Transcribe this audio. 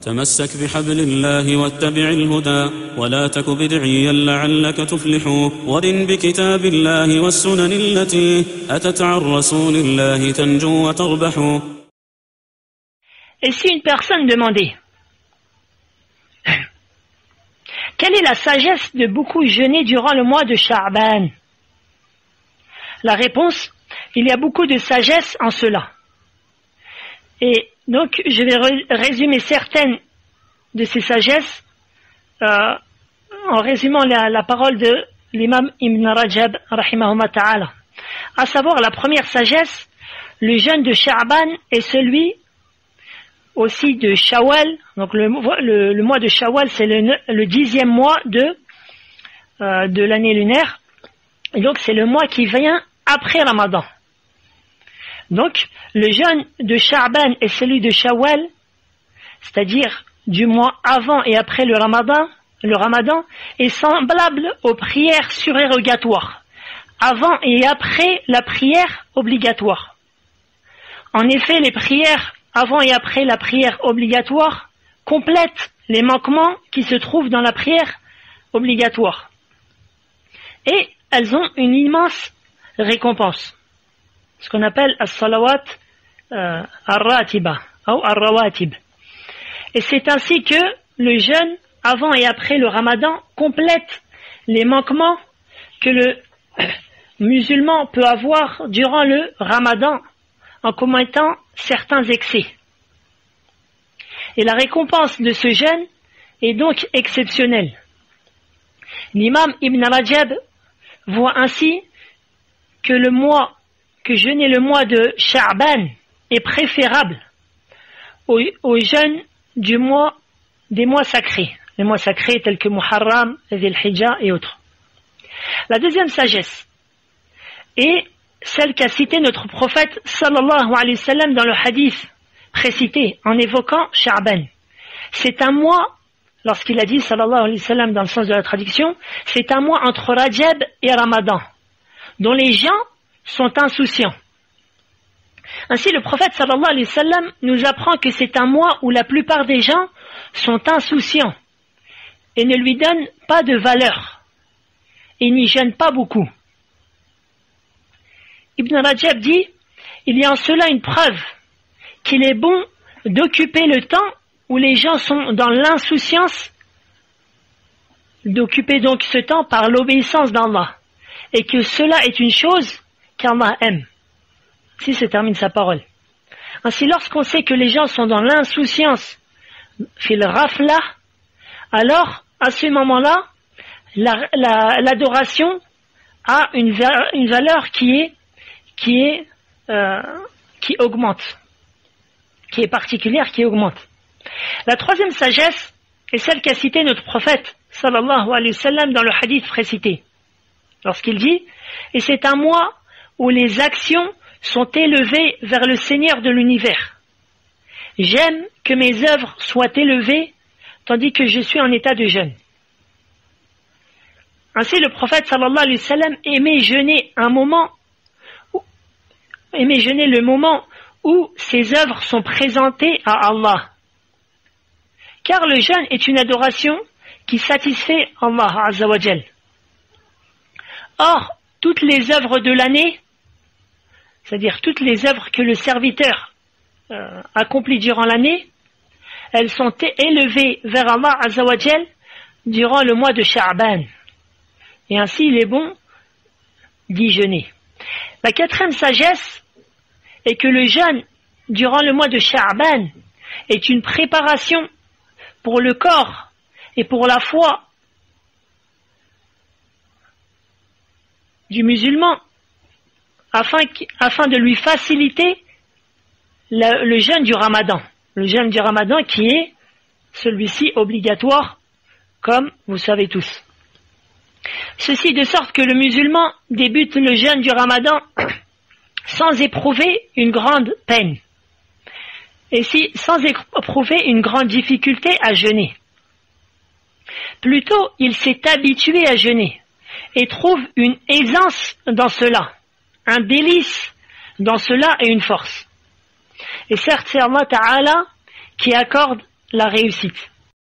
تمسك بحبل الله واتبع الهدى ولا تك بدعيا لعلك تفلح ورن بكتاب الله والسنن التي أتت عن رسول الله تنجو وتربح. Et si une personne demandait quelle est la sagesse de beaucoup jeûner durant le mois de Sha'ban? La réponse, il y a beaucoup de sagesse en cela. Et donc, je vais résumer certaines de ces sagesses en résumant la parole de l'imam Ibn Rajab, rahimahullah ta'ala. À savoir, la première sagesse, le jeûne de Sha'ban est celui aussi de Shawwal. Donc, le mois de Shawwal, c'est le 10e mois de l'année lunaire. Et donc, c'est le mois qui vient après Ramadan. Donc, le jeûne de Sha'ban et celui de Shawwal, c'est-à-dire du mois avant et après le Ramadan est semblable aux prières surérogatoires, avant et après la prière obligatoire. En effet, les prières avant et après la prière obligatoire complètent les manquements qui se trouvent dans la prière obligatoire. Et elles ont une immense récompense. Ce qu'on appelle as-salawat ar-ratiba ou ar-rawatib. Et c'est ainsi que le jeûne avant et après le Ramadan complète les manquements que le musulman peut avoir durant le Ramadan en commettant certains excès. Et la récompense de ce jeûne est donc exceptionnelle. L'imam Ibn Rajab voit ainsi que jeûner le mois de Sha'ban est préférable au jeûne des mois sacrés. Les mois sacrés tels que Muharram, Dhul Hijjah et autres. La deuxième sagesse est celle qu'a citée notre prophète sallallahu alayhi wa sallam dans le hadith précité en évoquant Sha'ban. C'est un mois, lorsqu'il a dit sallallahu alayhi wa sallam dans le sens de la traduction, c'est un mois entre Rajab et Ramadan, dont les gens sont insouciants. Ainsi, le prophète sallallahu alayhi wa sallam nous apprend que c'est un mois où la plupart des gens sont insouciants et ne lui donnent pas de valeur et n'y jeûnent pas beaucoup. Ibn Rajab dit, il y a en cela une preuve qu'il est bon d'occuper le temps où les gens sont dans l'insouciance, d'occuper donc ce temps par l'obéissance d'Allah, et que cela est une chose qu'Allah aime. Ainsi se termine sa parole. Ainsi, lorsqu'on sait que les gens sont dans l'insouciance, fil rafla, alors à ce moment-là, l'adoration a une valeur qui augmente, qui est particulière, qui augmente. La troisième sagesse est celle qu'a citée notre prophète sallallahu alayhi wa sallam dans le hadith précité, lorsqu'il dit, et c'est un mois où les actions sont élevées vers le Seigneur de l'univers. J'aime que mes œuvres soient élevées tandis que je suis en état de jeûne. Ainsi, le prophète sallallahu alayhi wa sallam aimait jeûner le moment où ses œuvres sont présentées à Allah. Car le jeûne est une adoration qui satisfait Allah Azza wa Jal. Or, toutes les œuvres de l'année, c'est-à-dire toutes les œuvres que le serviteur accomplit durant l'année, elles sont élevées vers Allah Azza wa Jal durant le mois de Sha'ban. Et ainsi, il est bon d'y jeûner. La quatrième sagesse est que le jeûne durant le mois de Sha'ban est une préparation pour le corps et pour la foi du musulman afin de lui faciliter le jeûne du Ramadan. Le jeûne du Ramadan qui est celui-ci obligatoire, comme vous savez tous. Ceci de sorte que le musulman débute le jeûne du Ramadan sans éprouver une grande peine. Et sans éprouver une grande difficulté à jeûner. Plutôt, il s'est habitué à jeûner et trouve une aisance dans cela, un délice dans cela et une force. Et certes, c'est Allah Ta'ala qui accorde la réussite.